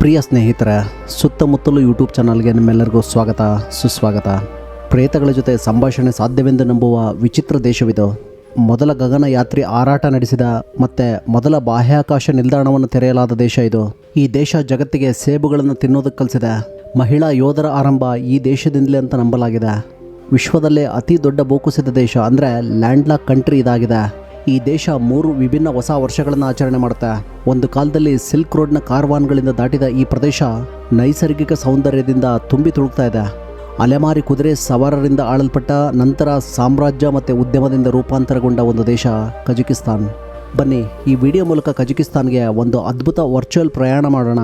ಪ್ರಿಯ ಸ್ನೇಹಿತರೆ, ಸುತ್ತಮುತ್ತಲು ಯೂಟ್ಯೂಬ್ ಚಾನಲ್ಗೆ ನಿಮ್ಮೆಲ್ಲರಿಗೂ ಸ್ವಾಗತ ಸುಸ್ವಾಗತ. ಪ್ರೇತಗಳ ಜೊತೆ ಸಂಭಾಷಣೆ ಸಾಧ್ಯವೆಂದು ನಂಬುವ ವಿಚಿತ್ರ ದೇಶವಿದು. ಮೊದಲ ಗಗನಯಾತ್ರಿ ಹಾರಾಟ ನಡೆಸಿದ ಮತ್ತು ಮೊದಲ ಬಾಹ್ಯಾಕಾಶ ನಿಲ್ದಾಣವನ್ನು ತೆರೆಯಲಾದ ದೇಶ ಇದು. ಈ ದೇಶ ಜಗತ್ತಿಗೆ ಸೇಬುಗಳನ್ನು ತಿನ್ನೋದಕ್ಕೆ ಕಲಿಸಿದೆ. ಮಹಿಳಾ ಯೋಧರ ಆರಂಭ ಈ ದೇಶದಿಂದಲೇ ಅಂತ ನಂಬಲಾಗಿದೆ. ವಿಶ್ವದಲ್ಲೇ ಅತಿ ದೊಡ್ಡ ಭೂಕುಸಿತ ದೇಶ ಅಂದರೆ ಲ್ಯಾಂಡ್ಲಾಕ್ ಕಂಟ್ರಿ ಇದಾಗಿದೆ. ಈ ದೇಶ 3 ವಿಭಿನ್ನ ಹೊಸ ವರ್ಷಗಳನ್ನು ಆಚರಣೆ ಮಾಡುತ್ತೆ. ಒಂದು ಕಾಲದಲ್ಲಿ ಸಿಲ್ಕ್ ರೋಡ್ನ ಕಾರ್ವಾನ್ಗಳಿಂದ ದಾಟಿದ ಈ ಪ್ರದೇಶ ನೈಸರ್ಗಿಕ ಸೌಂದರ್ಯದಿಂದ ತುಂಬಿ ತುಳುಕ್ತಾ ಇದೆ. ಅಲೆಮಾರಿ ಕುದುರೆ ಸವಾರರಿಂದ ಆಳಲ್ಪಟ್ಟ ನಂತರ ಸಾಮ್ರಾಜ್ಯ ಮತ್ತು ಉದ್ಯಮದಿಂದ ರೂಪಾಂತರಗೊಂಡ ಒಂದು ದೇಶ ಕಜಕಿಸ್ತಾನ್. ಬನ್ನಿ, ಈ ವಿಡಿಯೋ ಮೂಲಕ ಕಜಕಿಸ್ತಾನ್ಗೆ ಒಂದು ಅದ್ಭುತ ವರ್ಚುವಲ್ ಪ್ರಯಾಣ ಮಾಡೋಣ.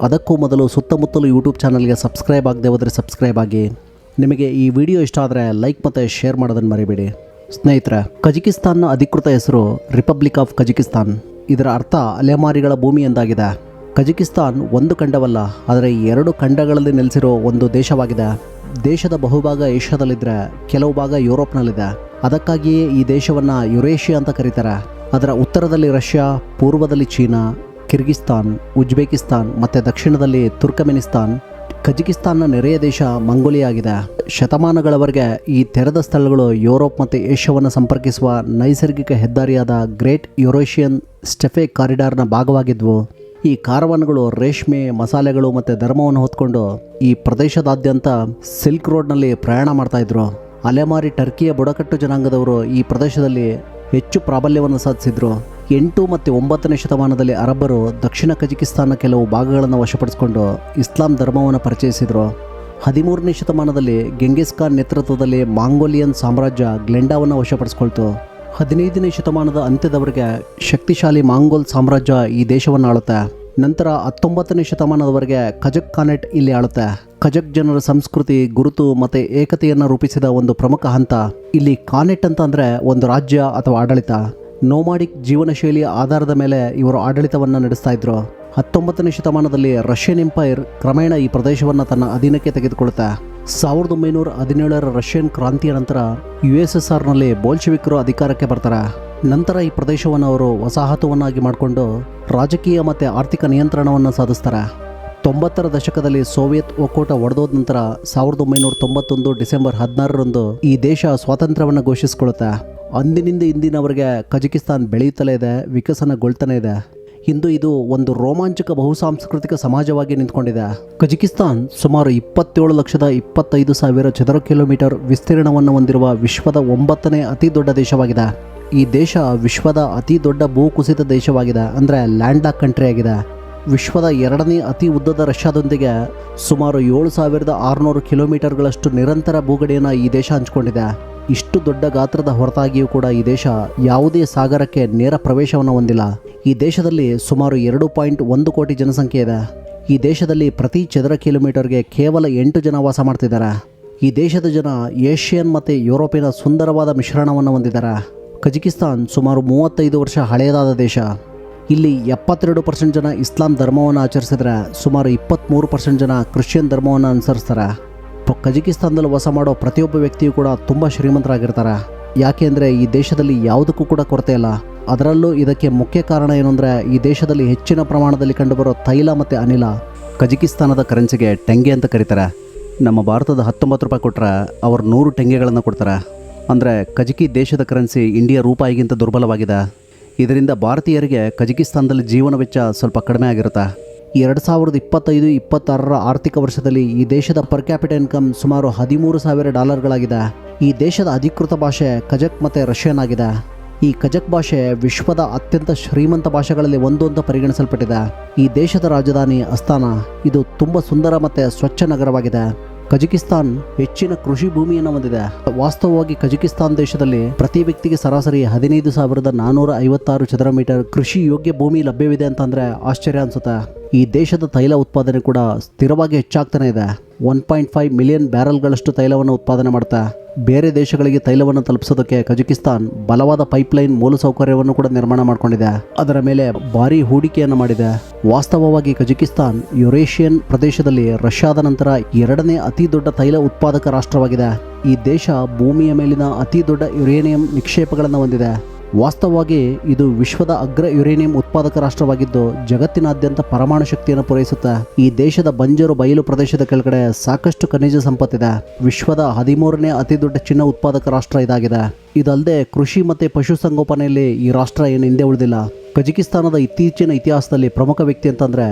ಅದಕ್ಕೂ ಮೊದಲು ಸುತ್ತಮುತ್ತಲು ಯೂಟ್ಯೂಬ್ ಚಾನಲ್ಗೆ ಸಬ್ಸ್ಕ್ರೈಬ್ ಆಗದೆ ಹೋದರೆ ಸಬ್ಸ್ಕ್ರೈಬ್ ಆಗಿ. ನಿಮಗೆ ಈ ವಿಡಿಯೋ ಇಷ್ಟ ಆದರೆ ಲೈಕ್ ಮತ್ತು ಶೇರ್ ಮಾಡೋದನ್ನು ಮರಿಬೇಡಿ. ಸ್ನೇಹಿತರೆ, ಕಜಕಿಸ್ತಾನ್ನ ಅಧಿಕೃತ ಹೆಸರು ರಿಪಬ್ಲಿಕ್ ಆಫ್ ಕಜಕಿಸ್ತಾನ್. ಇದರ ಅರ್ಥ ಅಲೆಮಾರಿಗಳ ಭೂಮಿ ಎಂದಾಗಿದೆ. ಕಜಕಿಸ್ತಾನ್ ಒಂದು ಖಂಡವಲ್ಲ, ಆದರೆ 2 ಖಂಡಗಳಲ್ಲಿ ನೆಲೆಸಿರೋ ಒಂದು ದೇಶವಾಗಿದೆ. ದೇಶದ ಬಹುಭಾಗ ಏಷ್ಯಾದಲ್ಲಿದ್ದರೆ ಕೆಲವು ಭಾಗ ಯುರೋಪ್ನಲ್ಲಿದೆ. ಅದಕ್ಕಾಗಿಯೇ ಈ ದೇಶವನ್ನು ಯುರೇಷಿಯಾ ಅಂತ ಕರೀತಾರೆ. ಅದರ ಉತ್ತರದಲ್ಲಿ ರಷ್ಯಾ, ಪೂರ್ವದಲ್ಲಿ ಚೀನಾ, ಕಿರ್ಗಿಸ್ತಾನ್, ಉಜ್ಬೇಕಿಸ್ತಾನ್ ಮತ್ತು ದಕ್ಷಿಣದಲ್ಲಿ ತುರ್ಕಮೆನಿಸ್ತಾನ್. ಕಜಕಿಸ್ತಾನ್ನ ನೆರೆಯ ದೇಶ ಮಂಗೋಲಿಯಾ ಆಗಿದೆ. ಶತಮಾನಗಳವರೆಗೆ ಈ ತೆರೆದ ಸ್ಥಳಗಳು ಯುರೋಪ್ ಮತ್ತು ಏಷ್ಯಾವನ್ನು ಸಂಪರ್ಕಿಸುವ ನೈಸರ್ಗಿಕ ಹೆದ್ದಾರಿಯಾದ ಗ್ರೇಟ್ ಯುರೇಷಿಯನ್ ಸ್ಟೆಫೆ ಕಾರಿಡಾರ್ನ ಭಾಗವಾಗಿದ್ವು. ಈ ಕಾರವಾನ್ಗಳು ರೇಷ್ಮೆ, ಮಸಾಲೆಗಳು ಮತ್ತು ಧರ್ಮವನ್ನು ಹೊತ್ಕೊಂಡು ಈ ಪ್ರದೇಶದಾದ್ಯಂತ ಸಿಲ್ಕ್ ರೋಡ್ನಲ್ಲಿ ಪ್ರಯಾಣ ಮಾಡ್ತಾಯಿದ್ರು. ಅಲೆಮಾರಿ ಟರ್ಕಿಯ ಬುಡಕಟ್ಟು ಜನಾಂಗದವರು ಈ ಪ್ರದೇಶದಲ್ಲಿ ಹೆಚ್ಚು ಪ್ರಾಬಲ್ಯವನ್ನು ಸಾಧಿಸಿದ್ರು. 8 ಮತ್ತು 9ನೇ ಶತಮಾನದಲ್ಲಿ ಅರಬ್ಬರು ದಕ್ಷಿಣ ಕಜಕಿಸ್ತಾನ ಕೆಲವು ಭಾಗಗಳನ್ನು ವಶಪಡಿಸಿಕೊಂಡು ಇಸ್ಲಾಂ ಧರ್ಮವನ್ನು ಪರಿಚಯಿಸಿದರು. 13ನೇ ಶತಮಾನದಲ್ಲಿ ಗೆಂಗಿಸ್ ಖಾನ್ ನೇತೃತ್ವದಲ್ಲಿ ಮಾಂಗೋಲಿಯನ್ ಸಾಮ್ರಾಜ್ಯ ಗ್ಲೆಂಡಾವನ್ನು ವಶಪಡಿಸಿಕೊಳ್ತು. 15ನೇ ಶತಮಾನದ ಅಂತ್ಯದವರೆಗೆ ಶಕ್ತಿಶಾಲಿ ಮಾಂಗೋಲ್ ಸಾಮ್ರಾಜ್ಯ ಈ ದೇಶವನ್ನು ಆಳುತ್ತೆ. ನಂತರ 19ನೇ ಶತಮಾನದವರೆಗೆ ಕಜಕ್ ಖಾನೆಟ್ ಇಲ್ಲಿ ಆಳುತ್ತೆ. ಕಜಕ್ ಜನರ ಸಂಸ್ಕೃತಿ, ಗುರುತು ಮತ್ತು ಏಕತೆಯನ್ನು ರೂಪಿಸಿದ ಒಂದು ಪ್ರಮುಖ ಹಂತ. ಇಲ್ಲಿ ಖಾನೆಟ್ ಅಂತ ಅಂದರೆ ಒಂದು ರಾಜ್ಯ ಅಥವಾ ಆಡಳಿತ. ನೋಮಾಡಿಕ್ ಜೀವನ ಶೈಲಿಯ ಆಧಾರದ ಮೇಲೆ ಇವರು ಆಡಳಿತವನ್ನು ನಡೆಸ್ತಾ ಇದ್ರು. 19ನೇ ಶತಮಾನದಲ್ಲಿ ರಷ್ಯನ್ ಎಂಪೈರ್ ಕ್ರಮೇಣ ಈ ಪ್ರದೇಶವನ್ನು ತನ್ನ ಅಧೀನಕ್ಕೆ ತೆಗೆದುಕೊಳ್ಳುತ್ತೆ. 1917ರ ರಷ್ಯನ್ ಕ್ರಾಂತಿಯ ನಂತರ USSRನಲ್ಲಿ ಬೋಲ್ಶೆವಿಕರು ಅಧಿಕಾರಕ್ಕೆ ಬರ್ತಾರೆ. ನಂತರ ಈ ಪ್ರದೇಶವನ್ನು ಅವರು ವಸಾಹತುವನ್ನಾಗಿ ಮಾಡಿಕೊಂಡು ರಾಜಕೀಯ ಮತ್ತು ಆರ್ಥಿಕ ನಿಯಂತ್ರಣವನ್ನು ಸಾಧಿಸ್ತಾರೆ. 90ರ ದಶಕದಲ್ಲಿ ಸೋವಿಯತ್ ಒಕ್ಕೂಟ ಒಡೆದೋದ ನಂತರ 1991 ಡಿಸೆಂಬರ್ 16ರಂದು ಈ ದೇಶ ಸ್ವಾತಂತ್ರ್ಯವನ್ನು ಘೋಷಿಸಿಕೊಳ್ಳುತ್ತೆ. ಅಂದಿನಿಂದ ಇಂದಿನವರೆಗೆ ಕಜಕಿಸ್ತಾನ್ ಬೆಳೆಯುತ್ತಲೇ ಇದೆ, ವಿಕಸನಗೊಳ್ತಾನೆ ಇದೆ. ಇಂದು ಇದು ಒಂದು ರೋಮಾಂಚಕ ಬಹುಸಾಂಸ್ಕೃತಿಕ ಸಮಾಜವಾಗಿ ನಿಂತ್ಕೊಂಡಿದೆ. ಕಜಕಿಸ್ತಾನ್ ಸುಮಾರು 27,25,000 ಚದರ ಕಿಲೋಮೀಟರ್ ವಿಸ್ತೀರ್ಣವನ್ನು ಹೊಂದಿರುವ ವಿಶ್ವದ 9ನೇ ಅತಿ ದೊಡ್ಡ ದೇಶವಾಗಿದೆ. ಈ ದೇಶ ವಿಶ್ವದ ಅತಿ ದೊಡ್ಡ ಭೂಕುಸಿತ ದೇಶವಾಗಿದೆ, ಅಂದರೆ ಲ್ಯಾಂಡ್ಲಾಕ್ ಕಂಟ್ರಿ ಆಗಿದೆ. ವಿಶ್ವದ 2ನೇ ಅತಿ ಉದ್ದದ ರಷ್ಯಾದೊಂದಿಗೆ ಸುಮಾರು 7,600 ಕಿಲೋಮೀಟರ್ಗಳಷ್ಟು ನಿರಂತರ ಭೂಗಡಿಯನ್ನು ಈ ದೇಶ ಹಂಚಿಕೊಂಡಿದೆ. ಇಷ್ಟು ದೊಡ್ಡ ಗಾತ್ರದ ಹೊರತಾಗಿಯೂ ಕೂಡ ಈ ದೇಶ ಯಾವುದೇ ಸಾಗರಕ್ಕೆ ನೇರ ಪ್ರವೇಶವನ್ನು ಹೊಂದಿಲ್ಲ. ಈ ದೇಶದಲ್ಲಿ ಸುಮಾರು 2.1 ಕೋಟಿ ಜನಸಂಖ್ಯೆ ಇದೆ. ಈ ದೇಶದಲ್ಲಿ ಪ್ರತಿ ಚದರ ಕಿಲೋಮೀಟರ್ಗೆ ಕೇವಲ 8 ಜನ ವಾಸ ಮಾಡ್ತಿದ್ದಾರೆ. ಈ ದೇಶದ ಜನ ಏಷ್ಯನ್ ಮತ್ತು ಯುರೋಪಿನ ಸುಂದರವಾದ ಮಿಶ್ರಣವನ್ನು ಹೊಂದಿದ್ದಾರೆ. ಕಜಕಿಸ್ತಾನ್ ಸುಮಾರು 35 ವರ್ಷ ಹಳೆಯದಾದ ದೇಶ. ಇಲ್ಲಿ 72% ಜನ ಇಸ್ಲಾಂ ಧರ್ಮವನ್ನು ಆಚರಿಸಿದರೆ ಸುಮಾರು 23% ಜನ ಕ್ರಿಶ್ಚಿಯನ್ ಧರ್ಮವನ್ನು ಅನುಸರಿಸ್ತಾರೆ. ಕಜಕಿಸ್ತಾನದಲ್ಲಿ ವಾಸ ಮಾಡೋ ಪ್ರತಿಯೊಬ್ಬ ವ್ಯಕ್ತಿಯೂ ಕೂಡ ತುಂಬ ಶ್ರೀಮಂತರಾಗಿರ್ತಾರೆ. ಯಾಕೆ ಅಂದರೆ ಈ ದೇಶದಲ್ಲಿ ಯಾವುದಕ್ಕೂ ಕೂಡ ಕೊರತೆ ಇಲ್ಲ. ಅದರಲ್ಲೂ ಇದಕ್ಕೆ ಮುಖ್ಯ ಕಾರಣ ಏನು ಅಂದರೆ ಈ ದೇಶದಲ್ಲಿ ಹೆಚ್ಚಿನ ಪ್ರಮಾಣದಲ್ಲಿ ಕಂಡುಬರೋ ತೈಲ ಮತ್ತು ಅನಿಲ. ಕಜಕಿಸ್ತಾನದ ಕರೆನ್ಸಿಗೆ ಟೆಂಗೆ ಅಂತ ಕರೀತಾರೆ. ನಮ್ಮ ಭಾರತದ 19 ರೂಪಾಯಿ ಕೊಟ್ಟರೆ ಅವರು 100 ಟೆಂಗೆಗಳನ್ನು ಕೊಡ್ತಾರೆ. ಅಂದರೆ ಕಜಕಿ ದೇಶದ ಕರೆನ್ಸಿ ಇಂಡಿಯಾ ರೂಪಾಯಿಗಿಂತ ದುರ್ಬಲವಾಗಿದೆ. ಇದರಿಂದ ಭಾರತೀಯರಿಗೆ ಕಜಕಿಸ್ತಾನದಲ್ಲಿ ಜೀವನ ವೆಚ್ಚ ಸ್ವಲ್ಪ ಕಡಿಮೆ ಆಗಿರುತ್ತೆ. 2025-26ರ ಆರ್ಥಿಕ ವರ್ಷದಲ್ಲಿ ಈ ದೇಶದ ಪರ್ ಕ್ಯಾಪಿಟಲ್ ಇನ್ಕಮ್ ಸುಮಾರು $13,000 ಈ ದೇಶದ ಅಧಿಕೃತ ಭಾಷೆ ಕಜಕ್ ಮತ್ತು ರಷ್ಯನ್ ಆಗಿದೆ. ಈ ಕಜಕ್ ಭಾಷೆ ವಿಶ್ವದ ಅತ್ಯಂತ ಶ್ರೀಮಂತ ಭಾಷೆಗಳಲ್ಲಿ ಒಂದು ಅಂತ ಪರಿಗಣಿಸಲ್ಪಟ್ಟಿದೆ. ಈ ದೇಶದ ರಾಜಧಾನಿ ಅಸ್ತಾನಾ. ಇದು ತುಂಬ ಸುಂದರ ಮತ್ತು ಸ್ವಚ್ಛ ನಗರವಾಗಿದೆ. ಕಜಕಿಸ್ತಾನ್ ಹೆಚ್ಚಿನ ಕೃಷಿ ಭೂಮಿಯನ್ನು ಹೊಂದಿದೆ. ವಾಸ್ತವವಾಗಿ ಕಜಕಿಸ್ತಾನ್ ದೇಶದಲ್ಲಿ ಪ್ರತಿ ವ್ಯಕ್ತಿಗೆ ಸರಾಸರಿ 15,456 ಚದರ ಮೀಟರ್ ಕೃಷಿ ಯೋಗ್ಯ ಭೂಮಿ ಲಭ್ಯವಿದೆ ಅಂತಂದರೆ ಆಶ್ಚರ್ಯ ಅನಿಸುತ್ತೆ. ಈ ದೇಶದ ತೈಲ ಉತ್ಪಾದನೆ ಕೂಡ ಸ್ಥಿರವಾಗಿ ಹೆಚ್ಚಾಗ್ತಾನೆ ಇದೆ. 1.5 ಮಿಲಿಯನ್ ಬ್ಯಾರಲ್ಗಳಷ್ಟು ತೈಲವನ್ನು ಉತ್ಪಾದನೆ ಮಾಡುತ್ತೆ. ಬೇರೆ ದೇಶಗಳಿಗೆ ತೈಲವನ್ನು ತಲುಪಿಸೋದಕ್ಕೆ ಕಜಕಿಸ್ತಾನ್ ಬಲವಾದ ಪೈಪ್ಲೈನ್ ಮೂಲಸೌಕರ್ಯವನ್ನು ಕೂಡ ನಿರ್ಮಾಣ ಮಾಡಿಕೊಂಡಿದೆ. ಅದರ ಮೇಲೆ ಭಾರಿ ಹೂಡಿಕೆಯನ್ನು ಮಾಡಿದೆ. ವಾಸ್ತವವಾಗಿ ಕಜಕಿಸ್ತಾನ್ ಯುರೇಷಿಯನ್ ಪ್ರದೇಶದಲ್ಲಿ ರಷ್ಯಾದ ನಂತರ 2ನೇ ಅತಿ ದೊಡ್ಡ ತೈಲ ಉತ್ಪಾದಕ ರಾಷ್ಟ್ರವಾಗಿದೆ. ಈ ದೇಶ ಭೂಮಿಯ ಮೇಲಿನ ಅತಿ ದೊಡ್ಡ ಯುರೇನಿಯಂ ನಿಕ್ಷೇಪಗಳನ್ನು ಹೊಂದಿದೆ. ವಾಸ್ತವವಾಗಿ ಇದು ವಿಶ್ವದ ಅಗ್ರ ಯುರೇನಿಯಂ ಉತ್ಪಾದಕ ರಾಷ್ಟ್ರವಾಗಿದ್ದು ಜಗತ್ತಿನಾದ್ಯಂತ ಪರಮಾಣು ಶಕ್ತಿಯನ್ನು ಪೂರೈಸುತ್ತೆ. ಈ ದೇಶದ ಬಂಜರು ಬಯಲು ಪ್ರದೇಶದ ಕೆಳಗಡೆ ಸಾಕಷ್ಟು ಖನಿಜ ಸಂಪತ್ತಿದೆ. ವಿಶ್ವದ 13ನೇ ಅತಿ ದೊಡ್ಡ ಚಿನ್ನ ಉತ್ಪಾದಕ ರಾಷ್ಟ್ರ ಇದಾಗಿದೆ. ಇದಲ್ಲದೆ ಕೃಷಿ ಮತ್ತು ಪಶುಸಂಗೋಪನೆಯಲ್ಲಿ ಈ ರಾಷ್ಟ್ರ ಏನು ಹಿಂದೆ ಉಳಿದಿಲ್ಲ. ಕಜಕಿಸ್ತಾನದ ಇತ್ತೀಚಿನ ಇತಿಹಾಸದಲ್ಲಿ ಪ್ರಮುಖ ವ್ಯಕ್ತಿ ಅಂತಂದರೆ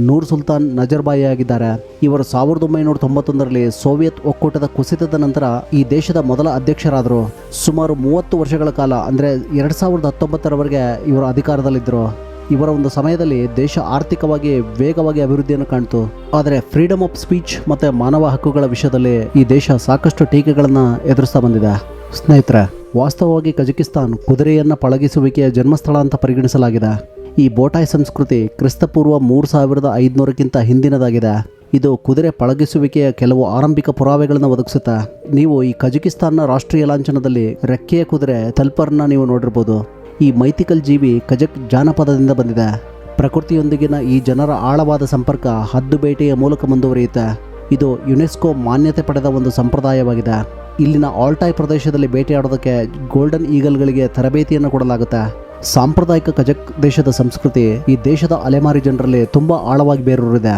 ನೂರ್ ಸುಲ್ತಾನ್ ನಜರ್ಬಾಯಿ ಆಗಿದ್ದಾರೆ. ಇವರು 1991ರಲ್ಲಿ ಸೋವಿಯತ್ ಒಕ್ಕೂಟದ ಕುಸಿತದ ನಂತರ ಈ ದೇಶದ ಮೊದಲ ಅಧ್ಯಕ್ಷರಾದರು. ಸುಮಾರು 30 ವರ್ಷಗಳ ಕಾಲ ಅಂದರೆ 2019ರವರೆಗೆ ಇವರು ಅಧಿಕಾರದಲ್ಲಿದ್ದರು. ಇವರ ಒಂದು ಸಮಯದಲ್ಲಿ ದೇಶ ಆರ್ಥಿಕವಾಗಿ ವೇಗವಾಗಿ ಅಭಿವೃದ್ಧಿಯನ್ನು ಕಾಣ್ತು. ಆದರೆ ಫ್ರೀಡಮ್ ಆಫ್ ಸ್ಪೀಚ್ ಮತ್ತು ಮಾನವ ಹಕ್ಕುಗಳ ವಿಷಯದಲ್ಲಿ ಈ ದೇಶ ಸಾಕಷ್ಟು ಟೀಕೆಗಳನ್ನು ಎದುರಿಸ್ತಾ ಬಂದಿದೆ. ಸ್ನೇಹಿತರೆ, ವಾಸ್ತವವಾಗಿ ಕಜಕಿಸ್ತಾನ್ ಕುದುರೆಯನ್ನು ಪಳಗಿಸುವಿಕೆಯ ಜನ್ಮಸ್ಥಳ ಅಂತ ಪರಿಗಣಿಸಲಾಗಿದೆ. ಈ ಬೋಟಾಯ್ ಸಂಸ್ಕೃತಿ ಕ್ರಿಸ್ತಪೂರ್ವ 3500ಕ್ಕಿಂತ ಹಿಂದಿನದಾಗಿದೆ. ಇದು ಕುದುರೆ ಪಳಗಿಸುವಿಕೆಯ ಕೆಲವು ಆರಂಭಿಕ ಪುರಾವೆಗಳನ್ನು ಒದಗಿಸುತ್ತೆ. ನೀವು ಈ ಕಜಕಿಸ್ತಾನ್ನ ರಾಷ್ಟ್ರೀಯ ಲಾಂಛನದಲ್ಲಿ ರೆಕ್ಕೆಯ ಕುದುರೆ ತಲ್ಪರ್ನ ನೀವು ನೋಡಿರ್ಬೋದು. ಈ ಮೈಥಿಕಲ್ ಜೀವಿ ಕಜಕ್ ಜಾನಪದದಿಂದ ಬಂದಿದೆ. ಪ್ರಕೃತಿಯೊಂದಿಗಿನ ಈ ಜನರ ಆಳವಾದ ಸಂಪರ್ಕ ಹದ್ದು ಬೇಟೆಯ ಮೂಲಕ ಮುಂದುವರಿಯುತ್ತೆ. ಇದು ಯುನೆಸ್ಕೋ ಮಾನ್ಯತೆ ಪಡೆದ ಒಂದು ಸಂಪ್ರದಾಯವಾಗಿದೆ. ಇಲ್ಲಿನ ಆಲ್ಟಾಯ್ ಪ್ರದೇಶದಲ್ಲಿ ಬೇಟೆಯಾಡೋದಕ್ಕೆ ಗೋಲ್ಡನ್ ಈಗಲ್ಗಳಿಗೆ ತರಬೇತಿಯನ್ನು ಕೊಡಲಾಗುತ್ತೆ. ಸಾಂಪ್ರದಾಯಿಕ ಕಜಕ್ ದೇಶದ ಸಂಸ್ಕೃತಿ ಈ ದೇಶದ ಅಲೆಮಾರಿ ಜನರಲ್ಲಿ ತುಂಬ ಆಳವಾಗಿ ಬೇರೂರಿದೆ.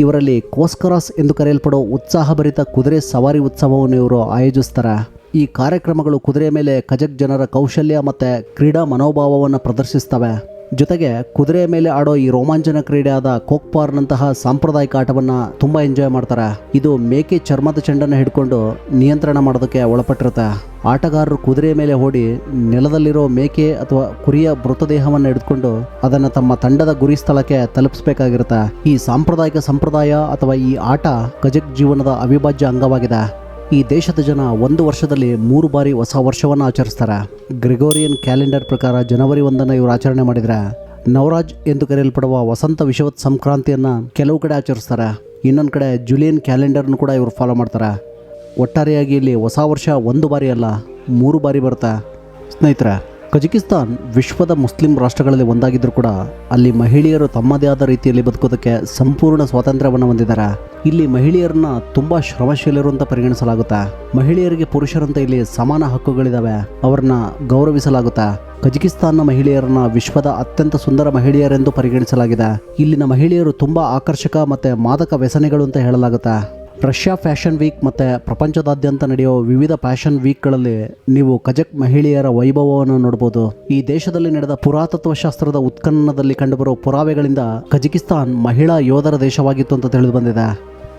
ಇವರಲ್ಲಿ ಕೋಸ್ಕರಾಸ್ ಎಂದು ಕರೆಯಲ್ಪಡೋ ಉತ್ಸಾಹಭರಿತ ಕುದುರೆ ಸವಾರಿ ಉತ್ಸವವನ್ನು ಇವರು ಆಯೋಜಿಸ್ತಾರೆ. ಈ ಕಾರ್ಯಕ್ರಮಗಳು ಕುದುರೆ ಮೇಲೆ ಕಜಕ್ ಜನರ ಕೌಶಲ್ಯ ಮತ್ತು ಕ್ರೀಡಾ ಮನೋಭಾವವನ್ನು ಪ್ರದರ್ಶಿಸ್ತವೆ. ಜೊತೆಗೆ ಕುದುರೆಯ ಮೇಲೆ ಆಡೋ ಈ ರೋಮಾಂಚನ ಕ್ರೀಡೆ ಆದ ಕೋಕ್ಪಾರ್ನಂತಹ ಸಾಂಪ್ರದಾಯಿಕ ಆಟವನ್ನು ತುಂಬ ಎಂಜಾಯ್ ಮಾಡ್ತಾರೆ. ಇದು ಮೇಕೆ ಚರ್ಮದ ಚೆಂಡನ್ನು ಹಿಡ್ಕೊಂಡು ನಿಯಂತ್ರಣ ಮಾಡೋದಕ್ಕೆ ಒಳಪಟ್ಟಿರುತ್ತೆ. ಆಟಗಾರರು ಕುದುರೆಯ ಮೇಲೆ ಓಡಿ ನೆಲದಲ್ಲಿರೋ ಮೇಕೆ ಅಥವಾ ಕುರಿಯ ಮೃತದೇಹವನ್ನು ಹಿಡಿದುಕೊಂಡು ಅದನ್ನು ತಮ್ಮ ತಂಡದ ಗುರಿ ಸ್ಥಳಕ್ಕೆ ತಲುಪಿಸಬೇಕಾಗಿರುತ್ತೆ. ಈ ಸಾಂಪ್ರದಾಯಿಕ ಸಂಪ್ರದಾಯ ಅಥವಾ ಈ ಆಟ ಕಜಕ್ ಜೀವನದ ಅವಿಭಾಜ್ಯ ಅಂಗವಾಗಿದೆ. ಈ ದೇಶದ ಜನ ಒಂದು ವರ್ಷದಲ್ಲಿ 3 ಬಾರಿ ಹೊಸ ವರ್ಷವನ್ನು ಆಚರಿಸ್ತಾರೆ. ಗ್ರೆಗೋರಿಯನ್ ಕ್ಯಾಲೆಂಡರ್ ಪ್ರಕಾರ ಜನವರಿ 1 ಇವರು ಆಚರಣೆ ಮಾಡಿದರೆ, ನವರಾಜ್ ಎಂದು ಕರೆಯಲ್ಪಡುವ ವಸಂತ ವಿಷುವತ್ ಸಂಕ್ರಾಂತಿಯನ್ನು ಕೆಲವು ಕಡೆ ಆಚರಿಸ್ತಾರೆ. ಇನ್ನೊಂದು ಕಡೆ ಜುಲಿಯನ್ ಕ್ಯಾಲೆಂಡರ್ನು ಕೂಡ ಇವರು ಫಾಲೋ ಮಾಡ್ತಾರೆ. ಒಟ್ಟಾರೆಯಾಗಿ ಇಲ್ಲಿ ಹೊಸ ವರ್ಷ 1 ಬಾರಿ ಅಲ್ಲ 3 ಬಾರಿ ಬರುತ್ತೆ. ಸ್ನೇಹಿತರೆ, ಕಜಕಿಸ್ತಾನ್ ವಿಶ್ವದ ಮುಸ್ಲಿಂ ರಾಷ್ಟ್ರಗಳಲ್ಲಿ ಒಂದಾಗಿದ್ದರೂ ಕೂಡ ಅಲ್ಲಿ ಮಹಿಳೆಯರು ತಮ್ಮದೇ ಆದ ರೀತಿಯಲ್ಲಿ ಬದುಕೋದಕ್ಕೆ ಸಂಪೂರ್ಣ ಸ್ವಾತಂತ್ರ್ಯವನ್ನು ಹೊಂದಿದ್ದಾರೆ. ಇಲ್ಲಿ ಮಹಿಳೆಯರನ್ನ ತುಂಬ ಶ್ರಮಶೀಲರು ಅಂತ ಪರಿಗಣಿಸಲಾಗುತ್ತೆ. ಮಹಿಳೆಯರಿಗೆ ಪುರುಷರಂತೆ ಇಲ್ಲಿ ಸಮಾನ ಹಕ್ಕುಗಳಿದ್ದಾವೆ. ಅವರನ್ನ ಗೌರವಿಸಲಾಗುತ್ತೆ. ಕಜಕಿಸ್ತಾನ್ನ ಮಹಿಳೆಯರನ್ನ ವಿಶ್ವದ ಅತ್ಯಂತ ಸುಂದರ ಮಹಿಳೆಯರೆಂದು ಪರಿಗಣಿಸಲಾಗಿದೆ. ಇಲ್ಲಿನ ಮಹಿಳೆಯರು ತುಂಬ ಆಕರ್ಷಕ ಮತ್ತು ಮಾದಕ ವ್ಯಸನಿಗಳು ಅಂತ ಹೇಳಲಾಗುತ್ತೆ. ರಷ್ಯಾ ಫ್ಯಾಷನ್ ವೀಕ್ ಮತ್ತು ಪ್ರಪಂಚದಾದ್ಯಂತ ನಡೆಯುವ ವಿವಿಧ ಫ್ಯಾಷನ್ ವೀಕ್ಗಳಲ್ಲಿ ನೀವು ಕಜಕ್ ಮಹಿಳೆಯರ ವೈಭವವನ್ನು ನೋಡ್ಬೋದು. ಈ ದೇಶದಲ್ಲಿ ನಡೆದ ಪುರಾತತ್ವ ಶಾಸ್ತ್ರದ ಉತ್ಖನನದಲ್ಲಿ ಕಂಡುಬರುವ ಪುರಾವೆಗಳಿಂದ ಕಜಕಿಸ್ತಾನ್ ಮಹಿಳಾ ಯೋಧರ ದೇಶವಾಗಿತ್ತು ಅಂತ ತಿಳಿದು ಬಂದಿದೆ.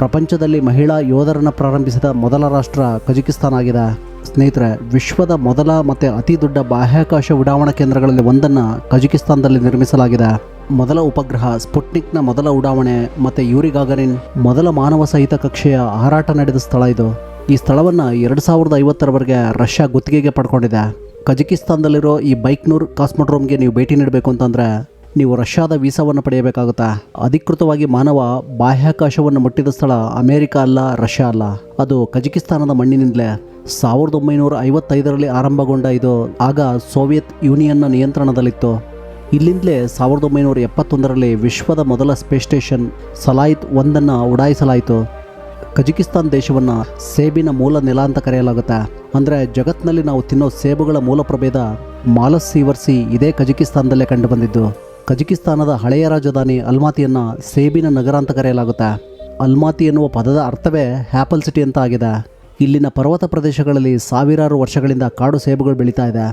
ಪ್ರಪಂಚದಲ್ಲಿ ಮಹಿಳಾ ಯೋಧರನ್ನು ಪ್ರಾರಂಭಿಸಿದ ಮೊದಲ ರಾಷ್ಟ್ರ ಕಜಕಿಸ್ತಾನ್ ಆಗಿದೆ. ಸ್ನೇಹಿತರೆ, ವಿಶ್ವದ ಮೊದಲ ಮತ್ತು ಅತಿ ದೊಡ್ಡ ಬಾಹ್ಯಾಕಾಶ ಉಡಾವಣಾ ಕೇಂದ್ರಗಳಲ್ಲಿ ಒಂದನ್ನು ಕಜಕಿಸ್ತಾನದಲ್ಲಿ ನಿರ್ಮಿಸಲಾಗಿದೆ. ಮೊದಲ ಉಪಗ್ರಹ ಸ್ಪುಟ್ನಿಕ್ನ ಮೊದಲ ಉಡಾವಣೆ ಮತ್ತು ಯೂರಿ ಗಾಗರಿನ್ ಮೊದಲ ಮಾನವ ಸಹಿತ ಕಕ್ಷೆಯ ಹಾರಾಟ ನಡೆದ ಸ್ಥಳ ಇದು. ಈ ಸ್ಥಳವನ್ನು 2050ರವರೆಗೆ ರಷ್ಯಾ ಗುತ್ತಿಗೆಗೆ ಪಡ್ಕೊಂಡಿದೆ. ಕಜಕಿಸ್ತಾನದಲ್ಲಿರೋ ಈ ಬೈಕ್ನೂರ್ ಕಾಸ್ಮೋಡ್ರೋಮ್ಗೆ ನೀವು ಭೇಟಿ ನೀಡಬೇಕು ಅಂತಂದರೆ ನೀವು ರಷ್ಯಾದ ವೀಸಾವನ್ನು ಪಡೆಯಬೇಕಾಗುತ್ತೆ. ಅಧಿಕೃತವಾಗಿ ಮಾನವ ಬಾಹ್ಯಾಕಾಶವನ್ನು ಮುಟ್ಟಿದ ಸ್ಥಳ ಅಮೆರಿಕ ಅಲ್ಲ, ರಷ್ಯಾ ಅಲ್ಲ, ಅದು ಕಜಕಿಸ್ತಾನದ ಮಣ್ಣಿನಿಂದಲೇ. 1955ರಲ್ಲಿ ಆರಂಭಗೊಂಡ ಇದು ಆಗ ಸೋವಿಯತ್ ಯೂನಿಯನ್ನ ನಿಯಂತ್ರಣದಲ್ಲಿತ್ತು. ಇಲ್ಲಿಂದಲೇ 1971ರಲ್ಲಿ ವಿಶ್ವದ ಮೊದಲ ಸ್ಪೇಸ್ ಸ್ಟೇಷನ್ ಸಲಾಯಿತ್ 1 ಉಡಾಯಿಸಲಾಯಿತು. ಕಜಕಿಸ್ತಾನ್ ದೇಶವನ್ನು ಸೇಬಿನ ಮೂಲ ನೆಲ ಅಂತ ಕರೆಯಲಾಗುತ್ತೆ. ಅಂದರೆ ಜಗತ್ತಿನಲ್ಲಿ ನಾವು ತಿನ್ನೋ ಸೇಬುಗಳ ಮೂಲ ಪ್ರಭೇದ ಮಾಲಸ್ ಸೀವರ್ಸಿ ಇದೇ ಕಜಕಿಸ್ತಾನದಲ್ಲೇ ಕಂಡುಬಂದಿದ್ದು. ಕಜಕಿಸ್ತಾನದ ಹಳೆಯ ರಾಜಧಾನಿ ಅಲ್ಮಾತಿಯನ್ನು ಸೇಬಿನ ನಗರ ಅಂತ ಕರೆಯಲಾಗುತ್ತೆ. ಅಲ್ಮಾತಿ ಎನ್ನುವ ಪದದ ಅರ್ಥವೇ ಆ್ಯಪಲ್ ಸಿಟಿ ಅಂತ ಆಗಿದೆ. ಇಲ್ಲಿನ ಪರ್ವತ ಪ್ರದೇಶಗಳಲ್ಲಿ ಸಾವಿರಾರು ವರ್ಷಗಳಿಂದ ಕಾಡು ಸೇಬುಗಳು ಬೆಳೀತಾ ಇದೆ.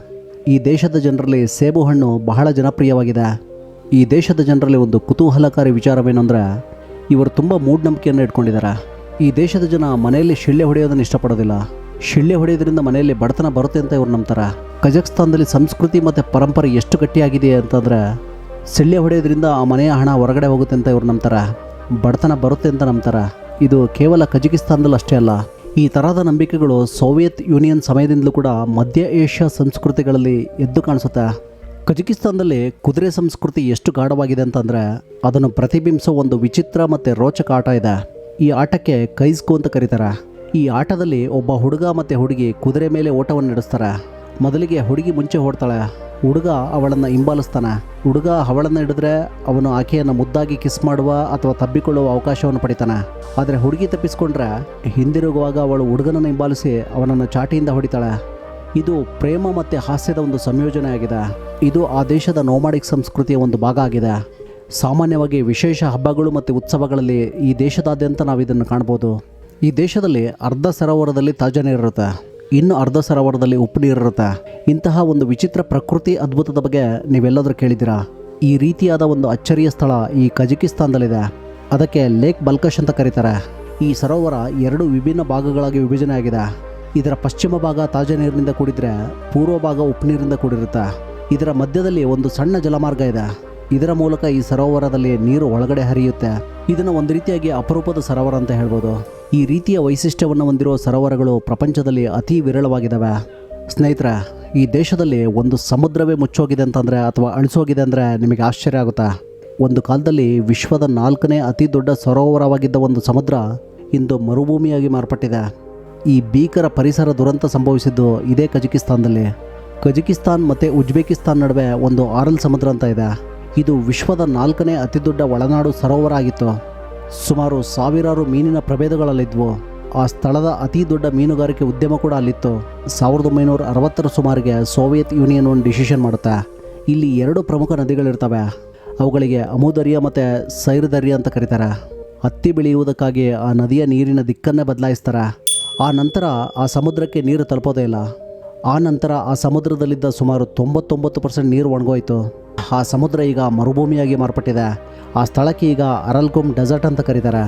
ಈ ದೇಶದ ಜನರಲ್ಲಿ ಸೇಬು ಹಣ್ಣು ಬಹಳ ಜನಪ್ರಿಯವಾಗಿದೆ. ಈ ದೇಶದ ಜನರಲ್ಲಿ ಒಂದು ಕುತೂಹಲಕಾರಿ ವಿಚಾರವೇನು ಅಂದರೆ ಇವರು ತುಂಬ ಮೂಢನಂಬಿಕೆಯನ್ನು ಇಟ್ಕೊಂಡಿದ್ದಾರೆ. ಈ ದೇಶದ ಜನ ಮನೆಯಲ್ಲಿ ಶಿಳ್ಳೆ ಹೊಡೆಯೋದನ್ನು ಇಷ್ಟಪಡೋದಿಲ್ಲ. ಶಿಳ್ಳೆ ಹೊಡೆಯೋದ್ರಿಂದ ಮನೆಯಲ್ಲಿ ಬಡತನ ಬರುತ್ತೆ ಅಂತ ಇವ್ರು ನಂಬ್ತಾರೆ. ಕಜಕ್ಸ್ತಾನದಲ್ಲಿ ಸಂಸ್ಕೃತಿ ಮತ್ತು ಪರಂಪರೆ ಎಷ್ಟು ಗಟ್ಟಿಯಾಗಿದೆ ಅಂತಂದರೆ ಶಿಳ್ಳೆ ಹೊಡೆಯೋದ್ರಿಂದ ಆ ಮನೆಯ ಹಣ ಹೊರಗಡೆ ಹೋಗುತ್ತೆ ಅಂತ ಇವ್ರು ನಂಬ್ತಾರೆ. ಬಡತನ ಬರುತ್ತೆ ಅಂತ ನಂಬ್ತಾರೆ. ಇದು ಕೇವಲ ಕಜಕಿಸ್ತಾನದಲ್ಲಿ ಅಷ್ಟೇ ಅಲ್ಲ, ಈ ತರಹದ ನಂಬಿಕೆಗಳು ಸೋವಿಯತ್ ಯೂನಿಯನ್ ಸಮಯದಿಂದಲೂ ಕೂಡ ಮಧ್ಯ ಏಷ್ಯಾ ಸಂಸ್ಕೃತಿಗಳಲ್ಲಿ ಎದ್ದು ಕಾಣಿಸುತ್ತೆ. ಕಜಕಿಸ್ತಾನದಲ್ಲಿ ಕುದುರೆ ಸಂಸ್ಕೃತಿ ಎಷ್ಟು ಗಾಢವಾಗಿದೆ ಅಂತಂದರೆ ಅದನ್ನು ಪ್ರತಿಬಿಂಬಿಸೋ ಒಂದು ವಿಚಿತ್ರ ಮತ್ತು ರೋಚಕ ಆಟ ಇದೆ. ಈ ಆಟಕ್ಕೆ ಕೈಸ್ಕೋ ಅಂತ ಕರೀತಾರೆ. ಈ ಆಟದಲ್ಲಿ ಒಬ್ಬ ಹುಡುಗ ಮತ್ತು ಹುಡುಗಿ ಕುದುರೆ ಮೇಲೆ ಓಟವನ್ನು ನಡೆಸ್ತಾರೆ. ಮೊದಲಿಗೆ ಹುಡುಗಿ ಮುಂಚೆ ಓಡ್ತಾಳೆ, ಹುಡುಗ ಅವಳನ್ನು ಹಿಂಬಾಲಿಸ್ತಾನೆ. ಹುಡುಗ ಅವಳನ್ನು ಹಿಡಿದ್ರೆ ಅವನು ಆಕೆಯನ್ನು ಮುದ್ದಾಗಿ ಕಿಸ್ ಮಾಡುವ ಅಥವಾ ತಬ್ಬಿಕೊಳ್ಳುವ ಅವಕಾಶವನ್ನು ಪಡಿತಾನೆ. ಆದರೆ ಹುಡುಗಿ ತಪ್ಪಿಸ್ಕೊಂಡ್ರೆ ಹಿಂದಿರುಗುವಾಗ ಅವಳು ಹುಡುಗನನ್ನು ಹಿಂಬಾಲಿಸಿ ಅವನನ್ನು ಚಾಟಿಯಿಂದ ಹೊಡಿತಾಳೆ. ಇದು ಪ್ರೇಮ ಮತ್ತು ಹಾಸ್ಯದ ಒಂದು ಸಂಯೋಜನೆ ಆಗಿದೆ. ಇದು ಆ ದೇಶದ ನೋಮಾಡಿಕ್ ಸಂಸ್ಕೃತಿಯ ಒಂದು ಭಾಗ ಆಗಿದೆ. ಸಾಮಾನ್ಯವಾಗಿ ವಿಶೇಷ ಹಬ್ಬಗಳು ಮತ್ತು ಉತ್ಸವಗಳಲ್ಲಿ ಈ ದೇಶದಾದ್ಯಂತ ನಾವು ಇದನ್ನು ಕಾಣ್ಬೋದು. ಈ ದೇಶದಲ್ಲಿ ಅರ್ಧ ಸರೋವರದಲ್ಲಿ ತಾಜಾ ನೀರಿರುತ್ತೆ, ಇನ್ನು ಅರ್ಧ ಸರೋವರದಲ್ಲಿ ಉಪ್ಪು ನೀರಿರುತ್ತೆ. ಇಂತಹ ಒಂದು ವಿಚಿತ್ರ ಪ್ರಕೃತಿ ಅದ್ಭುತದ ಬಗ್ಗೆ ನೀವೆಲ್ಲಾದರೂ ಕೇಳಿದ್ದೀರಾ? ಈ ರೀತಿಯಾದ ಒಂದು ಅಚ್ಚರಿಯ ಸ್ಥಳ ಈ ಕಜಕಿಸ್ತಾನದಲ್ಲಿದೆ. ಅದಕ್ಕೆ ಲೇಕ್ ಬಲ್ಕಶ್ ಅಂತ ಕರೀತಾರೆ. ಈ ಸರೋವರ 2 ವಿಭಿನ್ನ ಭಾಗಗಳಾಗಿ ವಿಭಜನೆ ಆಗಿದೆ. ಇದರ ಪಶ್ಚಿಮ ಭಾಗ ತಾಜಾ ನೀರಿನಿಂದ ಕೂಡಿದ್ರೆ ಪೂರ್ವ ಭಾಗ ಉಪ್ಪು ನೀರಿನಿಂದ ಕೂಡಿರುತ್ತೆ. ಇದರ ಮಧ್ಯದಲ್ಲಿ ಒಂದು ಸಣ್ಣ ಜಲಮಾರ್ಗ ಇದೆ. ಇದರ ಮೂಲಕ ಈ ಸರೋವರದಲ್ಲಿ ನೀರು ಒಳಗಡೆ ಹರಿಯುತ್ತೆ. ಇದನ್ನು ಒಂದು ರೀತಿಯಾಗಿ ಅಪರೂಪದ ಸರೋವರ ಅಂತ ಹೇಳ್ಬೋದು. ಈ ರೀತಿಯ ವೈಶಿಷ್ಟ್ಯವನ್ನು ಹೊಂದಿರುವ ಸರೋವರಗಳು ಪ್ರಪಂಚದಲ್ಲಿ ಅತಿ ವಿರಳವಾಗಿದ್ದಾವೆ. ಸ್ನೇಹಿತರೆ, ಈ ದೇಶದಲ್ಲಿ ಒಂದು ಸಮುದ್ರವೇ ಮುಚ್ಚೋಗಿದೆ ಅಂತಂದರೆ ಅಥವಾ ಅಳಿಸೋಗಿದೆ ಅಂದರೆ ನಿಮಗೆ ಆಶ್ಚರ್ಯ ಆಗುತ್ತೆ. ಒಂದು ಕಾಲದಲ್ಲಿ ವಿಶ್ವದ 4ನೇ ಅತಿ ದೊಡ್ಡ ಸರೋವರವಾಗಿದ್ದ ಒಂದು ಸಮುದ್ರ ಇಂದು ಮರುಭೂಮಿಯಾಗಿ ಮಾರ್ಪಟ್ಟಿದೆ. ಈ ಭೀಕರ ಪರಿಸರ ದುರಂತ ಸಂಭವಿಸಿದ್ದು ಇದೇ ಕಜಕಿಸ್ತಾನದಲ್ಲಿ. ಕಜಕಿಸ್ತಾನ್ ಮತ್ತು ಉಜ್ಬೇಕಿಸ್ತಾನ್ ನಡುವೆ ಒಂದು ಆರಲ್ ಸಮುದ್ರ ಅಂತ ಇದೆ. ಇದು ವಿಶ್ವದ 4ನೇ ಅತಿ ದೊಡ್ಡ ಒಳನಾಡು ಸರೋವರ ಆಗಿತ್ತು. ಸುಮಾರು ಸಾವಿರಾರು ಮೀನಿನ ಪ್ರಭೇದಗಳಲ್ಲಿದ್ವು. ಆ ಸ್ಥಳದ ಅತಿ ದೊಡ್ಡ ಮೀನುಗಾರಿಕೆ ಉದ್ಯಮ ಕೂಡ ಅಲ್ಲಿತ್ತು. 1960ರ ಸುಮಾರಿಗೆ ಸೋವಿಯತ್ ಯೂನಿಯನ್ ಒಂದು ಡಿಸಿಷನ್ ಮಾಡುತ್ತೆ. ಇಲ್ಲಿ 2 ಪ್ರಮುಖ ನದಿಗಳಿರ್ತವೆ. ಅವುಗಳಿಗೆ ಅಮುದರ್ಯ ಮತ್ತು ಸೈರ್ದರ್ಯ ಅಂತ ಕರೀತಾರೆ. ಹತ್ತಿ ಬೆಳೆಯುವುದಕ್ಕಾಗಿ ಆ ನದಿಯ ನೀರಿನ ದಿಕ್ಕನ್ನೇ ಬದಲಾಯಿಸ್ತಾರೆ. ಆ ನಂತರ ಆ ಸಮುದ್ರಕ್ಕೆ ನೀರು ತಲುಪೋದೇ ಇಲ್ಲ. ಆ ನಂತರ ಆ ಸಮುದ್ರದಲ್ಲಿದ್ದ ಸುಮಾರು 99% ನೀರು ಒಣಗೋಯ್ತು. ಆ ಸಮುದ್ರ ಈಗ ಮರುಭೂಮಿಯಾಗಿ ಮಾರ್ಪಟ್ಟಿದೆ. ಆ ಸ್ಥಳಕ್ಕೆ ಈಗ ಅರಲ್ಗುಮ್ ಡೆಸರ್ಟ್ ಅಂತ ಕರೀತಾರೆ.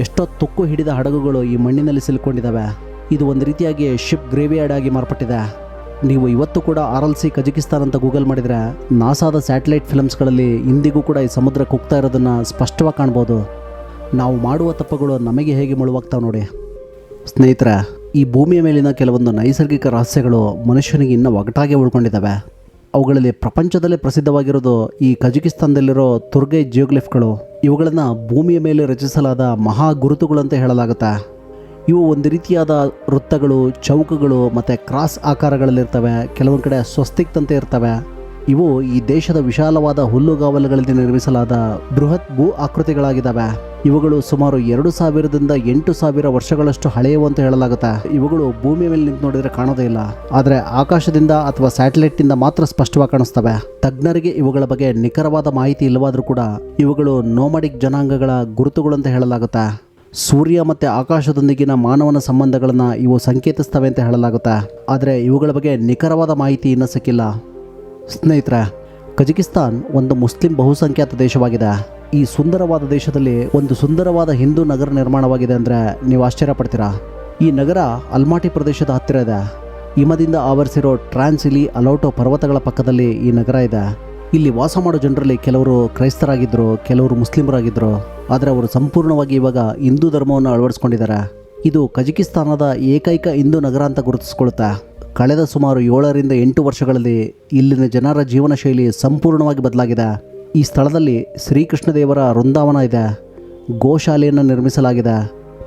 ಎಷ್ಟೋ ತುಕ್ಕು ಹಿಡಿದ ಹಡಗುಗಳು ಈ ಮಣ್ಣಿನಲ್ಲಿ ಸಿಲುಕೊಂಡಿದ್ದಾವೆ. ಇದು ಒಂದು ರೀತಿಯಾಗಿ ಶಿಪ್ ಗ್ರೇವಿಯಾರ್ಡ್ ಆಗಿ ಮಾರ್ಪಟ್ಟಿದೆ. ನೀವು ಇವತ್ತು ಕೂಡ RLC ಕಜಕಿಸ್ತಾನ್ ಅಂತ ಗೂಗಲ್ ಮಾಡಿದರೆ ನಾಸಾದ ಸ್ಯಾಟಲೈಟ್ ಫಿಲಮ್ಸ್ಗಳಲ್ಲಿ ಇಂದಿಗೂ ಕೂಡ ಈ ಸಮುದ್ರ ಕುಗ್ತಾ ಇರೋದನ್ನು ಸ್ಪಷ್ಟವಾಗಿ ಕಾಣ್ಬೋದು. ನಾವು ಮಾಡುವ ತಪ್ಪುಗಳು ನಮಗೆ ಹೇಗೆ ಮುಳುವಾಗ್ತಾವೆ ನೋಡಿ. ಸ್ನೇಹಿತರೆ, ಈ ಭೂಮಿಯ ಮೇಲಿನ ಕೆಲವೊಂದು ನೈಸರ್ಗಿಕ ರಹಸ್ಯಗಳು ಮನುಷ್ಯನಿಗೆ ಇನ್ನೂ ಒಗಟಾಗಿ ಉಳ್ಕೊಂಡಿದ್ದಾವೆ. ಅವುಗಳಲ್ಲಿ ಪ್ರಪಂಚದಲ್ಲೇ ಪ್ರಸಿದ್ಧವಾಗಿರೋದು ಈ ಕಜಕಿಸ್ತಾನದಲ್ಲಿರೋ ತುರ್ಗೈ ಜಿಯೋಗ್ಲಿಫ್ಗಳು. ಇವುಗಳನ್ನು ಭೂಮಿಯ ಮೇಲೆ ರಚಿಸಲಾದ ಮಹಾ ಗುರುತುಗಳು ಅಂತ ಹೇಳಲಾಗುತ್ತೆ. ಇವು ಒಂದು ರೀತಿಯಾದ ವೃತ್ತಗಳು, ಚೌಕಗಳು ಮತ್ತು ಕ್ರಾಸ್ ಆಕಾರಗಳಲ್ಲಿರ್ತವೆ. ಕೆಲವೊಂದು ಕಡೆ ಸ್ವಸ್ತಿಕ್ತಂತೆ ಇರ್ತವೆ. ಇವು ಈ ದೇಶದ ವಿಶಾಲವಾದ ಹುಲ್ಲುಗಾವಲುಗಳಲ್ಲಿ ನಿರ್ಮಿಸಲಾದ ಬೃಹತ್ ಭೂ ಆಕೃತಿಗಳಾಗಿದ್ದಾವೆ. ಇವುಗಳು ಸುಮಾರು 2000ದಿಂದ 8000 ವರ್ಷಗಳಷ್ಟು ಹಳೆಯವು ಅಂತ ಹೇಳಲಾಗುತ್ತೆ. ಇವುಗಳು ಭೂಮಿಯ ಮೇಲೆ ನಿಂತು ನೋಡಿದರೆ ಕಾಣೋದೇ ಇಲ್ಲ, ಆದರೆ ಆಕಾಶದಿಂದ ಅಥವಾ ಸ್ಯಾಟಲೈಟ್ನಿಂದ ಮಾತ್ರ ಸ್ಪಷ್ಟವಾಗಿ ಕಾಣಿಸ್ತವೆ. ತಜ್ಞರಿಗೆ ಇವುಗಳ ಬಗ್ಗೆ ನಿಖರವಾದ ಮಾಹಿತಿ ಇಲ್ಲವಾದರೂ ಕೂಡ ಇವುಗಳು ನೋಮಾಡಿಕ್ ಜನಾಂಗಗಳ ಗುರುತುಗಳು ಅಂತ ಹೇಳಲಾಗುತ್ತೆ. ಸೂರ್ಯ ಮತ್ತು ಆಕಾಶದೊಂದಿಗಿನ ಮಾನವನ ಸಂಬಂಧಗಳನ್ನು ಇವು ಸಂಕೇತಿಸ್ತವೆ ಅಂತ ಹೇಳಲಾಗುತ್ತೆ. ಆದರೆ ಇವುಗಳ ಬಗ್ಗೆ ನಿಖರವಾದ ಮಾಹಿತಿ ಇನ್ನೂ ಸಿಕ್ಕಿಲ್ಲ. ಸ್ನೇಹಿತರೆ, ಕಜಕಿಸ್ತಾನ್ ಒಂದು ಮುಸ್ಲಿಂ ಬಹುಸಂಖ್ಯಾತ ದೇಶವಾಗಿದೆ. ಈ ಸುಂದರವಾದ ದೇಶದಲ್ಲಿ ಒಂದು ಸುಂದರವಾದ ಹಿಂದೂ ನಗರ ನಿರ್ಮಾಣವಾಗಿದೆ ಅಂದರೆ ನೀವು ಆಶ್ಚರ್ಯ ಪಡ್ತೀರಾ. ಈ ನಗರ ಅಲ್ಮಾಟಿ ಪ್ರದೇಶದ ಹತ್ತಿರ ಇದೆ. ಹಿಮದಿಂದ ಆವರಿಸಿರೋ ಟ್ರಾನ್ಸಿಲಿ ಅಲೋಟೋ ಪರ್ವತಗಳ ಪಕ್ಕದಲ್ಲಿ ಈ ನಗರ ಇದೆ. ಇಲ್ಲಿ ವಾಸ ಮಾಡೋ ಜನರಲ್ಲಿ ಕೆಲವರು ಕ್ರೈಸ್ತರಾಗಿದ್ದರು, ಕೆಲವರು ಮುಸ್ಲಿಮರಾಗಿದ್ದರು. ಆದರೆ ಅವರು ಸಂಪೂರ್ಣವಾಗಿ ಇವಾಗ ಹಿಂದೂ ಧರ್ಮವನ್ನು ಅಳವಡಿಸ್ಕೊಂಡಿದ್ದಾರೆ. ಇದು ಕಜಕಿಸ್ತಾನದ ಏಕೈಕ ಹಿಂದೂ ನಗರ ಅಂತ ಗುರುತಿಸ್ಕೊಳ್ಳುತ್ತೆ. ಕಳೆದ ಸುಮಾರು 7ರಿಂದ 8 ವರ್ಷಗಳಲ್ಲಿ ಇಲ್ಲಿನ ಜನರ ಜೀವನ ಶೈಲಿ ಸಂಪೂರ್ಣವಾಗಿ ಬದಲಾಗಿದೆ. ಈ ಸ್ಥಳದಲ್ಲಿ ಶ್ರೀಕೃಷ್ಣ ದೇವರ ವೃಂದಾವನ ಇದೆ. ಗೋಶಾಲೆಯನ್ನು ನಿರ್ಮಿಸಲಾಗಿದೆ.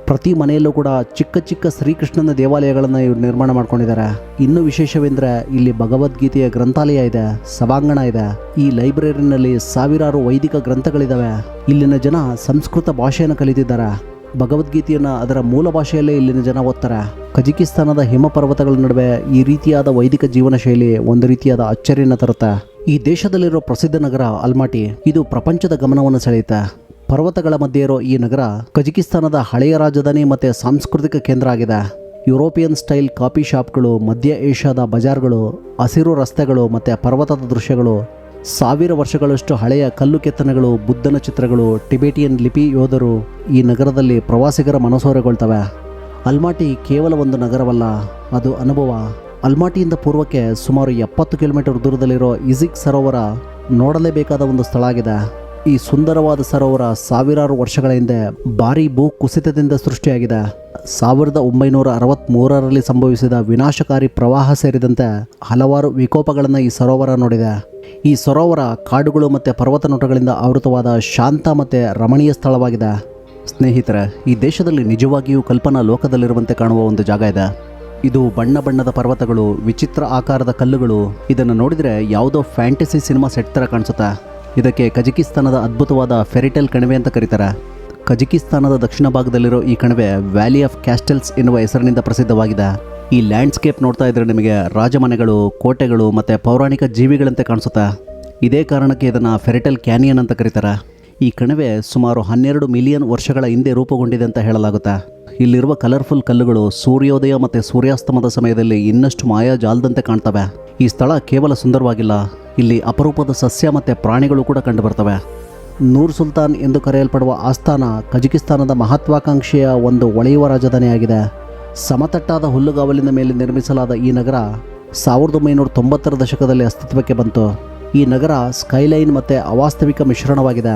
ಪ್ರತಿ ಮನೆಯಲ್ಲೂ ಕೂಡ ಚಿಕ್ಕ ಚಿಕ್ಕ ಶ್ರೀಕೃಷ್ಣನ ದೇವಾಲಯಗಳನ್ನು ಇವರು ನಿರ್ಮಾಣ ಮಾಡ್ಕೊಂಡಿದ್ದಾರೆ. ಇನ್ನೂ ವಿಶೇಷವೆಂದರೆ ಇಲ್ಲಿ ಭಗವದ್ಗೀತೆಯ ಗ್ರಂಥಾಲಯ ಇದೆ, ಸಭಾಂಗಣ ಇದೆ. ಈ ಲೈಬ್ರರಿನಲ್ಲಿ ಸಾವಿರಾರು ವೈದಿಕ ಗ್ರಂಥಗಳಿದ್ದಾವೆ. ಇಲ್ಲಿನ ಜನ ಸಂಸ್ಕೃತ ಭಾಷೆಯನ್ನು ಕಲಿತಿದ್ದಾರೆ. ಭಗವದ್ಗೀತೆಯನ್ನು ಅದರ ಮೂಲ ಭಾಷೆಯಲ್ಲೇ ಇಲ್ಲಿನ ಜನ ಓದ್ತಾರೆ. ಕಜಕಿಸ್ತಾನದ ಹಿಮ ಪರ್ವತಗಳ ನಡುವೆ ಈ ರೀತಿಯಾದ ವೈದಿಕ ಜೀವನ ಶೈಲಿ ಒಂದು ರೀತಿಯಾದ ಅಚ್ಚರಿಯನ್ನು ತರುತ್ತೆ. ಈ ದೇಶದಲ್ಲಿರೋ ಪ್ರಸಿದ್ಧ ನಗರ ಅಲ್ಮಾಟಿ. ಇದು ಪ್ರಪಂಚದ ಗಮನವನ್ನು ಸೆಳೆಯುತ್ತೆ. ಪರ್ವತಗಳ ಮಧ್ಯೆ ಇರೋ ಈ ನಗರ ಕಜಕಿಸ್ತಾನದ ಹಳೆಯ ರಾಜಧಾನಿ ಮತ್ತು ಸಾಂಸ್ಕೃತಿಕ ಕೇಂದ್ರ ಆಗಿದೆ. ಯುರೋಪಿಯನ್ ಸ್ಟೈಲ್ ಕಾಫಿ ಶಾಪ್ಗಳು, ಮಧ್ಯ ಏಷ್ಯಾದ ಬಜಾರ್ಗಳು, ಹಸಿರು ರಸ್ತೆಗಳು ಮತ್ತು ಪರ್ವತದ ದೃಶ್ಯಗಳು, 1000 ವರ್ಷಗಳಷ್ಟು ಹಳೆಯ ಕಲ್ಲು ಕೆತ್ತನೆಗಳು, ಬುದ್ಧನ ಚಿತ್ರಗಳು, ಟಿಬೆಟಿಯನ್ ಲಿಪಿ ಯೋಧರು ಈ ನಗರದಲ್ಲಿ ಪ್ರವಾಸಿಗರ ಮನಸೂರೆಗೊಳ್ತವೆ. ಅಲ್ಮಾಟಿ ಕೇವಲ ಒಂದು ನಗರವಲ್ಲ, ಅದು ಅನುಭವ. ಅಲ್ಮಾಟಿಯಿಂದ ಪೂರ್ವಕ್ಕೆ ಸುಮಾರು 70 ಕಿಲೋಮೀಟರ್ ದೂರದಲ್ಲಿರೋ ಇಜಿಕ್ ಸರೋವರ ನೋಡಲೇಬೇಕಾದ ಒಂದು ಸ್ಥಳ ಆಗಿದೆ. ಈ ಸುಂದರವಾದ ಸರೋವರ ಸಾವಿರಾರು ವರ್ಷಗಳ ಹಿಂದೆ ಭಾರೀ ಭೂ ಕುಸಿತದಿಂದ ಸೃಷ್ಟಿಯಾಗಿದೆ. 1963ರಲ್ಲಿ ಸಂಭವಿಸಿದ ವಿನಾಶಕಾರಿ ಪ್ರವಾಹ ಸೇರಿದಂತೆ ಹಲವಾರು ವಿಕೋಪಗಳನ್ನು ಈ ಸರೋವರ ನೋಡಿದೆ. ಈ ಸರೋವರ ಕಾಡುಗಳು ಮತ್ತು ಪರ್ವತ ನೋಟಗಳಿಂದ ಆವೃತವಾದ ಶಾಂತ ಮತ್ತು ರಮಣೀಯ ಸ್ಥಳವಾಗಿದೆ. ಸ್ನೇಹಿತರೆ, ಈ ದೇಶದಲ್ಲಿ ನಿಜವಾಗಿಯೂ ಕಲ್ಪನಾ ಲೋಕದಲ್ಲಿರುವಂತೆ ಕಾಣುವ ಒಂದು ಜಾಗ ಇದೆ. ಇದು ಬಣ್ಣ ಬಣ್ಣದ ಪರ್ವತಗಳು, ವಿಚಿತ್ರ ಆಕಾರದ ಕಲ್ಲುಗಳು. ಇದನ್ನು ನೋಡಿದರೆ ಯಾವುದೋ ಫ್ಯಾಂಟಸಿ ಸಿನಿಮಾ ಸೆಟ್ ಥರ ಕಾಣಿಸುತ್ತೆ. ಇದಕ್ಕೆ ಕಜಕಿಸ್ತಾನದ ಅದ್ಭುತವಾದ ಫೆರಿಟೆಲ್ ಕಣಿವೆ ಅಂತ ಕರೀತಾರೆ. ಕಜಕಿಸ್ತಾನದ ದಕ್ಷಿಣ ಭಾಗದಲ್ಲಿರೋ ಈ ಕಣಿವೆ ವ್ಯಾಲಿ ಆಫ್ ಕ್ಯಾಸ್ಟಲ್ಸ್ ಎನ್ನುವ ಹೆಸರಿನಿಂದ ಪ್ರಸಿದ್ಧವಾಗಿದೆ. ಈ ಲ್ಯಾಂಡ್ಸ್ಕೇಪ್ ನೋಡ್ತಾ ಇದ್ರೆ ನಿಮಗೆ ರಾಜಮನೆಗಳು, ಕೋಟೆಗಳು ಮತ್ತು ಪೌರಾಣಿಕ ಜೀವಿಗಳಂತೆ ಕಾಣಿಸುತ್ತೆ. ಇದೇ ಕಾರಣಕ್ಕೆ ಇದನ್ನು ಫೆರಿಟಲ್ ಕ್ಯಾನಿಯನ್ ಅಂತ ಕರೀತಾರೆ. ಈ ಕಣಿವೆ ಸುಮಾರು 12 ಮಿಲಿಯನ್ ವರ್ಷಗಳ ಹಿಂದೆ ರೂಪುಗೊಂಡಿದೆ ಅಂತ ಹೇಳಲಾಗುತ್ತೆ. ಇಲ್ಲಿರುವ ಕಲರ್ಫುಲ್ ಕಲ್ಲುಗಳು ಸೂರ್ಯೋದಯ ಮತ್ತು ಸೂರ್ಯಾಸ್ತಮದ ಸಮಯದಲ್ಲಿ ಇನ್ನಷ್ಟು ಮಾಯಾಜಾಲದಂತೆ ಕಾಣ್ತವೆ. ಈ ಸ್ಥಳ ಕೇವಲ ಸುಂದರವಾಗಿಲ್ಲ, ಇಲ್ಲಿ ಅಪರೂಪದ ಸಸ್ಯ ಮತ್ತು ಪ್ರಾಣಿಗಳು ಕೂಡ ಕಂಡುಬರ್ತವೆ. ನೂರ್ ಸುಲ್ತಾನ್ ಎಂದು ಕರೆಯಲ್ಪಡುವ ಆಸ್ಥಾನ ಕಜಕಿಸ್ತಾನದ ಮಹತ್ವಾಕಾಂಕ್ಷೆಯ ಒಂದು ಒಳೆಯುವ ರಾಜಧಾನಿಯಾಗಿದೆ. ಸಮತಟ್ಟಾದ ಹುಲ್ಲುಗಾವಲಿನ ಮೇಲೆ ನಿರ್ಮಿಸಲಾದ ಈ ನಗರ 1990ರ ದಶಕದಲ್ಲಿ ಅಸ್ತಿತ್ವಕ್ಕೆ ಬಂತು. ಈ ನಗರ ಸ್ಕೈಲೈನ್ ಮತ್ತು ಅವಾಸ್ತವಿಕ ಮಿಶ್ರಣವಾಗಿದೆ.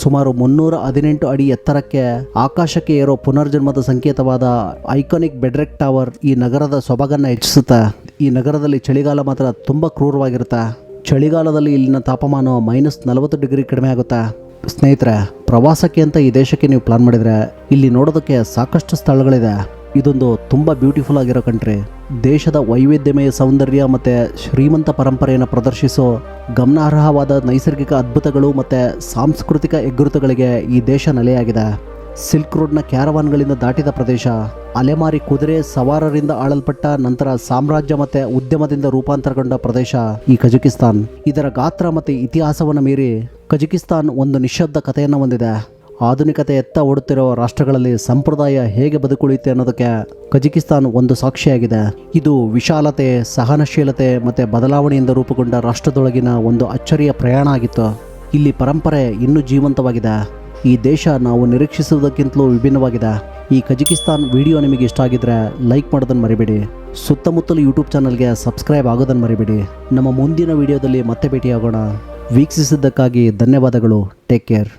ಸುಮಾರು 318 ಅಡಿ ಎತ್ತರಕ್ಕೆ ಆಕಾಶಕ್ಕೆ ಏರೋ ಪುನರ್ಜನ್ಮದ ಸಂಕೇತವಾದ ಐಕಾನಿಕ್ ಬೆಡ್ರೆಕ್ ಟವರ್ ಈ ನಗರದ ಸೊಬಗನ್ನು ಹೆಚ್ಚಿಸುತ್ತೆ. ಈ ನಗರದಲ್ಲಿ ಚಳಿಗಾಲ ಮಾತ್ರ ತುಂಬ ಕ್ರೂರವಾಗಿರುತ್ತೆ. ಚಳಿಗಾಲದಲ್ಲಿ ಇಲ್ಲಿನ ತಾಪಮಾನ -40 ಡಿಗ್ರಿ ಕಡಿಮೆ ಆಗುತ್ತೆ. ಸ್ನೇಹಿತರೆ, ಪ್ರವಾಸಕ್ಕೆ ಅಂತ ಈ ದೇಶಕ್ಕೆ ನೀವು ಪ್ಲಾನ್ ಮಾಡಿದರೆ ಇಲ್ಲಿ ನೋಡೋದಕ್ಕೆ ಸಾಕಷ್ಟು ಸ್ಥಳಗಳಿದೆ. ಇದೊಂದು ತುಂಬ ಬ್ಯೂಟಿಫುಲ್ ಆಗಿರೋ ಕಂಟ್ರಿ. ದೇಶದ ವೈವಿಧ್ಯಮಯ ಸೌಂದರ್ಯ ಮತ್ತು ಶ್ರೀಮಂತ ಪರಂಪರೆಯನ್ನು ಪ್ರದರ್ಶಿಸೋ ಗಮನಾರ್ಹವಾದ ನೈಸರ್ಗಿಕ ಅದ್ಭುತಗಳು ಮತ್ತು ಸಾಂಸ್ಕೃತಿಕ ಹೆಗ್ಗುರುತುಗಳಿಗೆ ಈ ದೇಶ ನೆಲೆಯಾಗಿದೆ. ಸಿಲ್ಕ್ ರೋಡ್ನ ಕ್ಯಾರವಾನ್ಗಳಿಂದ ದಾಟಿದ ಪ್ರದೇಶ, ಅಲೆಮಾರಿ ಕುದುರೆ ಸವಾರರಿಂದ ಆಳಲ್ಪಟ್ಟ ನಂತರ ಸಾಮ್ರಾಜ್ಯ ಮತ್ತು ಉದ್ಯಮದಿಂದ ರೂಪಾಂತರಗೊಂಡ ಪ್ರದೇಶ ಈ ಕಜಕಿಸ್ತಾನ್. ಇದರ ಗಾತ್ರ ಮತ್ತು ಇತಿಹಾಸವನ್ನು ಮೀರಿ ಕಜಕಿಸ್ತಾನ್ ಒಂದು ನಿಶ್ಶಬ್ದ ಕಥೆಯನ್ನು ಹೊಂದಿದೆ. ಆಧುನಿಕತೆಯತ್ತ ಓಡುತ್ತಿರುವ ರಾಷ್ಟ್ರಗಳಲ್ಲಿ ಸಂಪ್ರದಾಯ ಹೇಗೆ ಬದುಕುಳಿಯುತ್ತೆ ಅನ್ನೋದಕ್ಕೆ ಕಜಕಿಸ್ತಾನ್ ಒಂದು ಸಾಕ್ಷಿಯಾಗಿದೆ. ಇದು ವಿಶಾಲತೆ, ಸಹನಶೀಲತೆ ಮತ್ತು ಬದಲಾವಣೆಯಿಂದ ರೂಪುಗೊಂಡ ರಾಷ್ಟ್ರದೊಳಗಿನ ಒಂದು ಅಚ್ಚರಿಯ ಪ್ರಯಾಣ ಆಗಿತ್ತು. ಇಲ್ಲಿ ಪರಂಪರೆ ಇನ್ನೂ ಜೀವಂತವಾಗಿದೆ. ಈ ದೇಶ ನಾವು ನಿರೀಕ್ಷಿಸುವುದಕ್ಕಿಂತಲೂ ವಿಭಿನ್ನವಾಗಿದೆ. ಈ ಕಜಕಿಸ್ತಾನ್ ವಿಡಿಯೋ ನಿಮಗೆ ಇಷ್ಟ ಆಗಿದ್ರೆ ಲೈಕ್ ಮಾಡೋದನ್ನು ಮರಿಬೇಡಿ. ಸುತ್ತಮುತ್ತಲು ಯೂಟ್ಯೂಬ್ ಚಾನಲ್ಗೆ ಸಬ್ಸ್ಕ್ರೈಬ್ ಆಗೋದನ್ನು ಮರಿಬೇಡಿ. ನಮ್ಮ ಮುಂದಿನ ವಿಡಿಯೋದಲ್ಲಿ ಮತ್ತೆ ಭೇಟಿಯಾಗೋಣ. ವೀಕ್ಷಿಸಿದ್ದಕ್ಕಾಗಿ ಧನ್ಯವಾದಗಳು. Take care.